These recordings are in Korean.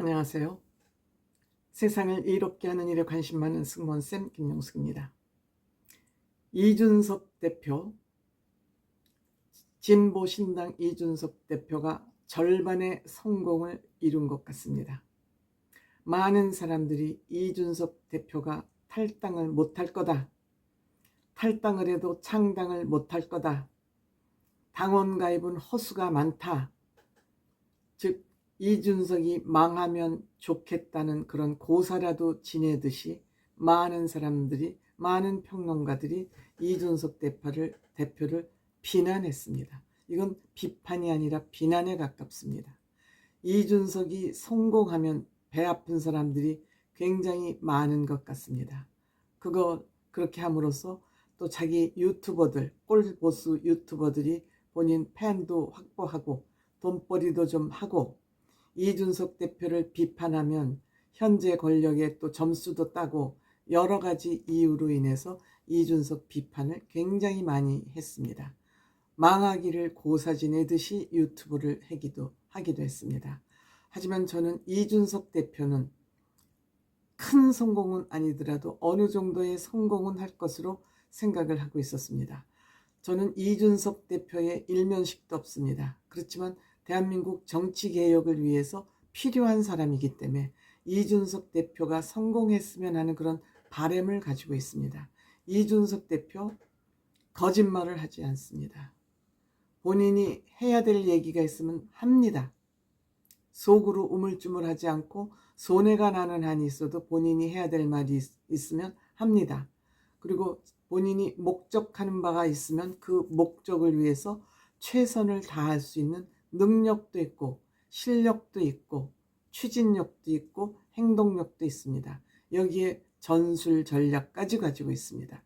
안녕하세요. 세상을 이롭게 하는 일에 관심 많은 승무원쌤 김용숙입니다. 이준석 대표, 진보신당 이준석 대표가 절반의 성공을 이룬 것 같습니다. 많은 사람들이 이준석 대표가 탈당을 못할 거다, 탈당을 해도 창당을 못할 거다, 당원 가입은 허수가 많다, 즉 이준석이 망하면 좋겠다는 그런 고사라도 지내듯이 많은 사람들이, 많은 평론가들이 이준석 대표를 비난했습니다. 이건 비판이 아니라 비난에 가깝습니다. 이준석이 성공하면 배 아픈 사람들이 굉장히 많은 것 같습니다. 그렇게 함으로써 또 자기 유튜버들, 꼴보수 유튜버들이 본인 팬도 확보하고 돈벌이도 좀 하고, 이준석 대표를 비판하면 현재 권력에 또 점수도 따고 여러 가지 이유로 인해서 이준석 비판을 굉장히 많이 했습니다. 망하기를 고사지내듯이 유튜브를 하기도 했습니다. 하지만 저는 이준석 대표는 큰 성공은 아니더라도 어느 정도의 성공은 할 것으로 생각을 하고 있었습니다. 저는 이준석 대표의 일면식도 없습니다. 그렇지만 대한민국 정치개혁을 위해서 필요한 사람이기 때문에 이준석 대표가 성공했으면 하는 그런 바람을 가지고 있습니다. 이준석 대표 거짓말을 하지 않습니다. 본인이 해야 될 얘기가 있으면 합니다. 속으로 우물쭈물하지 않고 손해가 나는 한이 있어도 본인이 해야 될 말이 있으면 합니다. 그리고 본인이 목적하는 바가 있으면 그 목적을 위해서 최선을 다할 수 있는 능력도 있고 실력도 있고 추진력도 있고 행동력도 있습니다. 여기에 전술 전략까지 가지고 있습니다.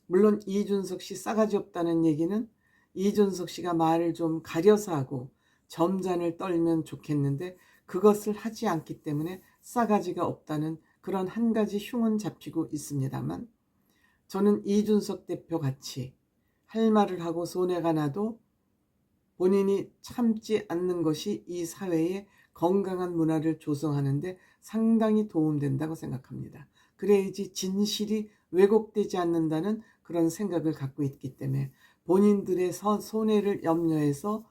물론 이준석 씨 싸가지 없다는 얘기는 이준석 씨가 말을 좀 가려서 하고 점잖을 떨면 좋겠는데 그것을 하지 않기 때문에 싸가지가 없다는 그런 한 가지 흉은 잡히고 있습니다만, 저는 이준석 대표 같이 할 말을 하고 손해가 나도 본인이 참지 않는 것이 이 사회의 건강한 문화를 조성하는데 상당히 도움된다고 생각합니다. 그래야지 진실이 왜곡되지 않는다는 그런 생각을 갖고 있기 때문에 본인들의 손해를 염려해서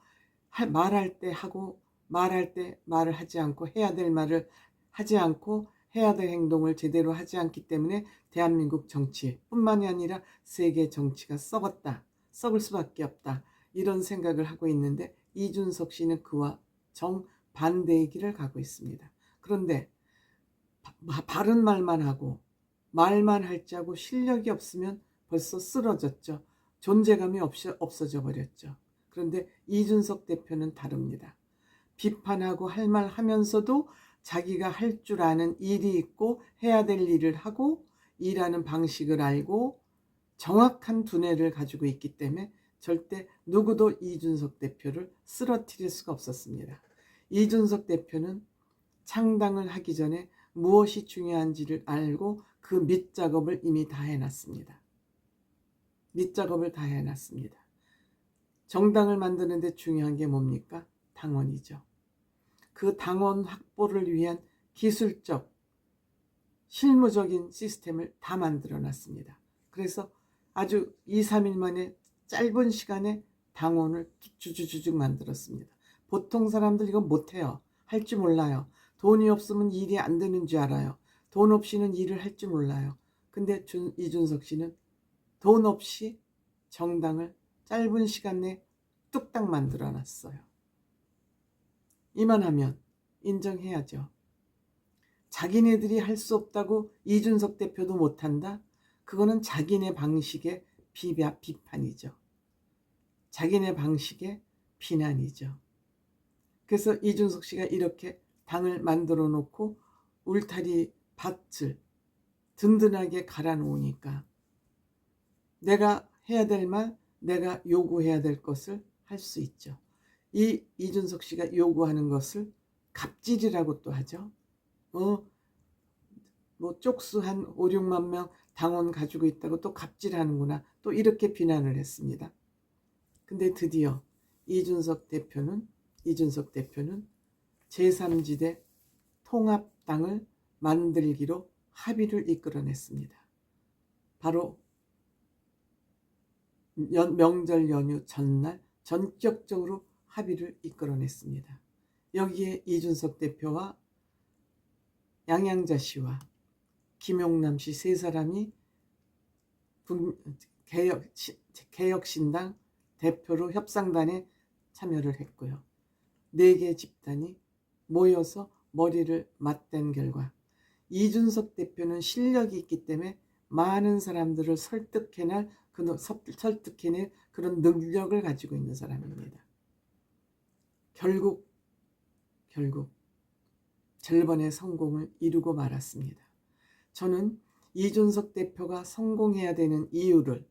말할 때 하고 말할 때 말을 하지 않고 해야 될 말을 하지 않고 해야 될 행동을 제대로 하지 않기 때문에 대한민국 정치뿐만이 아니라 세계 정치가 썩을 수밖에 없다, 이런 생각을 하고 있는데 이준석 씨는 그와 정반대의 길을 가고 있습니다. 그런데 바른 말만 하고 말만 할 줄 알고 실력이 없으면 벌써 쓰러졌죠. 존재감이 없어져 버렸죠. 그런데 이준석 대표는 다릅니다. 비판하고 할 말 하면서도 자기가 할 줄 아는 일이 있고 해야 될 일을 하고 일하는 방식을 알고 정확한 두뇌를 가지고 있기 때문에 절대 누구도 이준석 대표를 쓰러뜨릴 수가 없었습니다. 이준석 대표는 창당을 하기 전에 무엇이 중요한지를 알고 그 밑작업을 이미 다 해놨습니다. 밑작업을 다 해놨습니다. 정당을 만드는데 중요한 게 뭡니까? 당원이죠. 그 당원 확보를 위한 기술적, 실무적인 시스템을 다 만들어 놨습니다. 그래서 아주 2, 3일 만에 짧은 시간에 당원을 주주주죽 만들었습니다. 보통 사람들 이거 못해요. 할 줄 몰라요. 돈이 없으면 일이 안 되는 줄 알아요. 돈 없이는 일을 할 줄 몰라요. 근데 이준석 씨는 돈 없이 정당을 짧은 시간 내에 뚝딱 만들어 놨어요. 이만하면 인정해야죠. 자기네들이 할 수 없다고 이준석 대표도 못한다? 그거는 자기네 방식의 비판이죠. 자기네 방식의 비난이죠. 그래서 이준석 씨가 이렇게 당을 만들어 놓고 울타리 밭을 든든하게 갈아 놓으니까 내가 해야 될 말, 내가 요구해야 될 것을 할 수 있죠. 이준석 씨가 요구하는 것을 갑질이라고 또 하죠. 쪽수 한 5, 6만 명 당원 가지고 있다고 또 갑질하는구나, 또 이렇게 비난을 했습니다. 근데 드디어 이준석 대표는 제3지대 통합당을 만들기로 합의를 이끌어냈습니다. 바로 명절 연휴 전날 전격적으로 합의를 이끌어냈습니다. 여기에 이준석 대표와 양양자 씨와 김용남 씨 세 사람이 개혁신당 대표로 협상단에 참여를 했고요. 4개 집단이 모여서 머리를 맞댄 결과 이준석 대표는 실력이 있기 때문에 많은 사람들을 설득해낼 그런 능력을 가지고 있는 사람입니다. 결국 절반의 성공을 이루고 말았습니다. 저는 이준석 대표가 성공해야 되는 이유를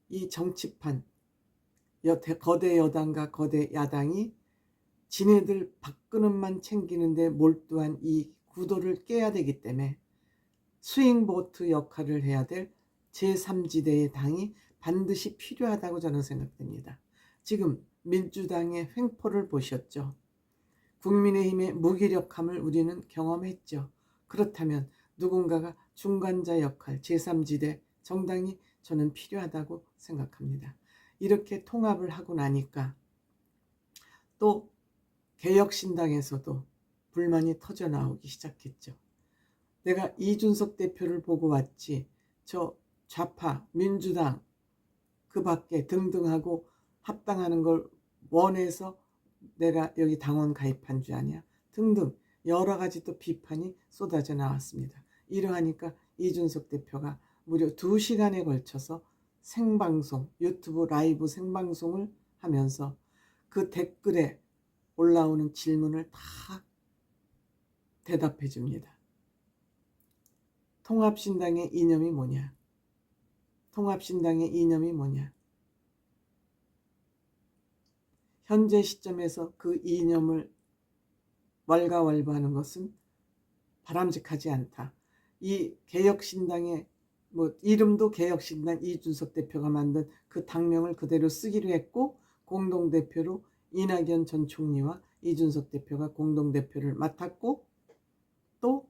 이 정치판, 거대 여당과 거대 야당이 지네들 밥그릇만 챙기는데 몰두한 이 구도를 깨야 되기 때문에 스윙보트 역할을 해야 될 제3지대의 당이 반드시 필요하다고 저는 생각됩니다. 지금 민주당의 횡포를 보셨죠? 국민의힘의 무기력함을 우리는 경험했죠. 그렇다면 누군가가 중간자 역할, 제3지대 정당이 저는 필요하다고 생각합니다. 이렇게 통합을 하고 나니까 또 개혁신당에서도 불만이 터져나오기 시작했죠. 내가 이준석 대표를 보고 왔지 저 좌파, 민주당 그 밖에 등등하고 합당하는 걸 원해서 내가 여기 당원 가입한 줄 아냐 등등 여러 가지 또 비판이 쏟아져 나왔습니다. 이러하니까 이준석 대표가 무려 2시간에 걸쳐서 생방송, 유튜브 라이브 생방송을 하면서 그 댓글에 올라오는 질문을 다 대답해 줍니다. 통합신당의 이념이 뭐냐? 통합신당의 이념이 뭐냐? 현재 시점에서 그 이념을 왈가왈부하는 것은 바람직하지 않다. 이 개혁신당의 이름도 개혁신당 이준석 대표가 만든 그 당명을 그대로 쓰기로 했고 공동대표로 이낙연 전 총리와 이준석 대표가 공동대표를 맡았고 또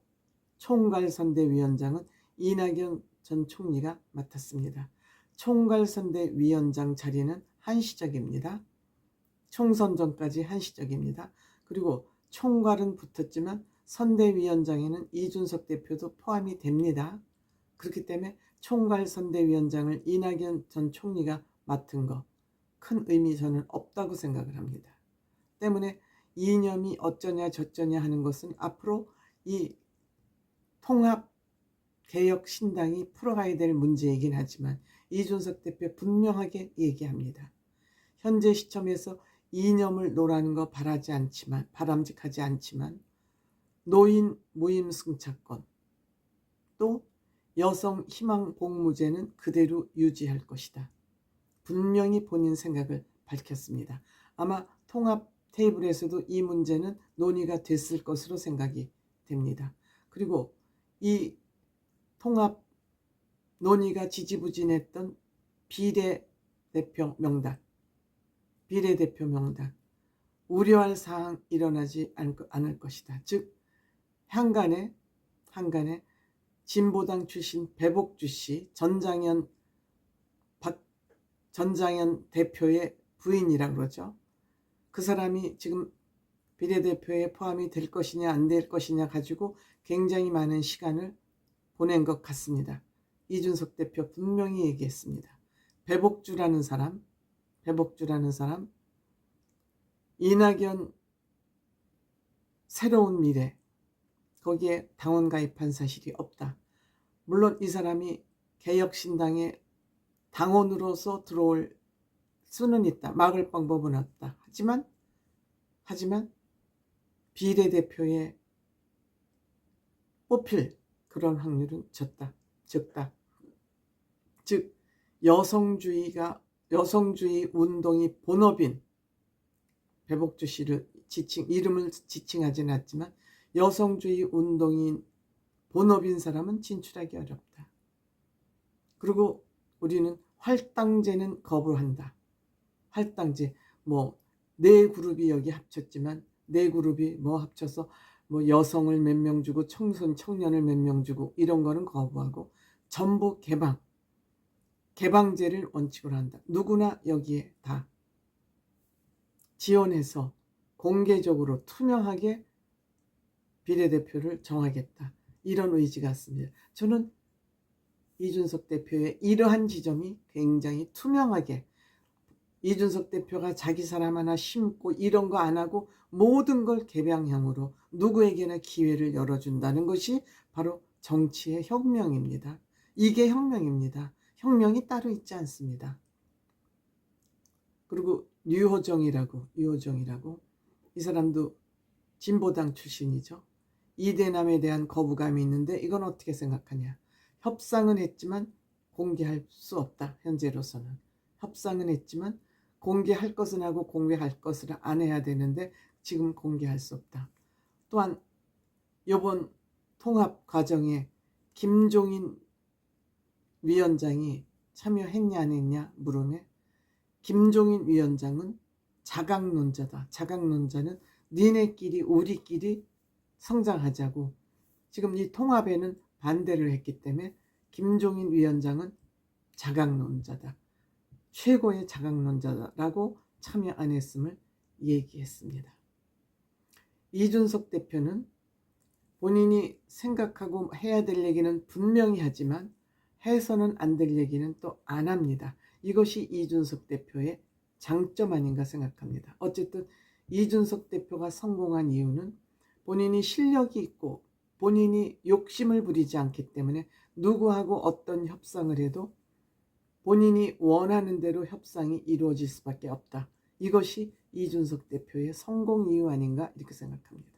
총괄선대위원장은 이낙연 전 총리가 맡았습니다. 총괄선대위원장 자리는 한시적입니다. 총선 전까지 한시적입니다. 그리고 총괄은 붙었지만 선대위원장에는 이준석 대표도 포함이 됩니다. 그렇기 때문에 총괄선대위원장을 이낙연 전 총리가 맡은 거 큰 의미 저는 없다고 생각을 합니다. 때문에 이념이 어쩌냐 저쩌냐 하는 것은 앞으로 이 통합 개혁 신당이 풀어가야 될 문제이긴 하지만 이준석 대표 분명하게 얘기합니다. 현재 시점에서 이념을 노라는 거 바람직하지 않지만 노인 무임승차권 또 여성 희망 복무제는 그대로 유지할 것이다. 분명히 본인 생각을 밝혔습니다. 아마 통합 테이블에서도 이 문제는 논의가 됐을 것으로 생각이 됩니다. 그리고 이 통합 논의가 지지부진했던 비례대표 명단 우려할 사항 일어나지 않을 것이다. 즉 한간에 진보당 출신 배복주 씨 전장현 대표의 부인이라고 그러죠. 그 사람이 지금 비례대표에 포함이 될 것이냐 안 될 것이냐 가지고 굉장히 많은 시간을 보낸 것 같습니다. 이준석 대표 분명히 얘기했습니다. 배복주라는 사람 이낙연 새로운 미래 거기에 당원 가입한 사실이 없다. 물론 이 사람이 개혁신당에 당원으로서 들어올 수는 있다. 막을 방법은 없다. 하지만 비례대표에 뽑힐 그런 확률은 적다. 즉 여성주의 운동이 본업인 배복주 씨를 이름을 지칭하지는 않지만 여성주의 운동인 본업인 사람은 진출하기 어렵다. 그리고 우리는 할당제는 거부한다. 할당제 네 그룹이 여기 합쳤지만 네 그룹이 합쳐서 뭐 여성을 몇 명 주고 청년을 몇 명 주고 이런 거는 거부하고 전부 개방제를 원칙으로 한다. 누구나 여기에 다 지원해서 공개적으로 투명하게 비례대표를 정하겠다. 이런 의지가 있습니다. 저는 이준석 대표의 이러한 지점이 굉장히 투명하게, 이준석 대표가 자기 사람 하나 심고 이런 거 안 하고 모든 걸 개방형으로 누구에게나 기회를 열어준다는 것이 바로 정치의 혁명입니다. 이게 혁명입니다. 혁명이 따로 있지 않습니다. 그리고 유호정이라고 이 사람도 진보당 출신이죠. 이대남에 대한 거부감이 있는데 이건 어떻게 생각하냐. 협상은 했지만 공개할 수 없다. 현재로서는 협상은 했지만 공개할 것은 하고 공개할 것을 안 해야 되는데 지금 공개할 수 없다. 또한 이번 통합 과정에 김종인 위원장이 참여했냐 안 했냐 물음에 김종인 위원장은 자강론자다. 자강론자는 니네끼리 우리끼리 성장하자고, 지금 이 통합에는 반대를 했기 때문에 김종인 위원장은 자강론자다. 최고의 자강론자라고 참여 안 했음을 얘기했습니다. 이준석 대표는 본인이 생각하고 해야 될 얘기는 분명히 하지만 해서는 안 될 얘기는 또 안 합니다. 이것이 이준석 대표의 장점 아닌가 생각합니다. 어쨌든 이준석 대표가 성공한 이유는 본인이 실력이 있고 본인이 욕심을 부리지 않기 때문에 누구하고 어떤 협상을 해도 본인이 원하는 대로 협상이 이루어질 수밖에 없다. 이것이 이준석 대표의 성공 이유 아닌가 이렇게 생각합니다.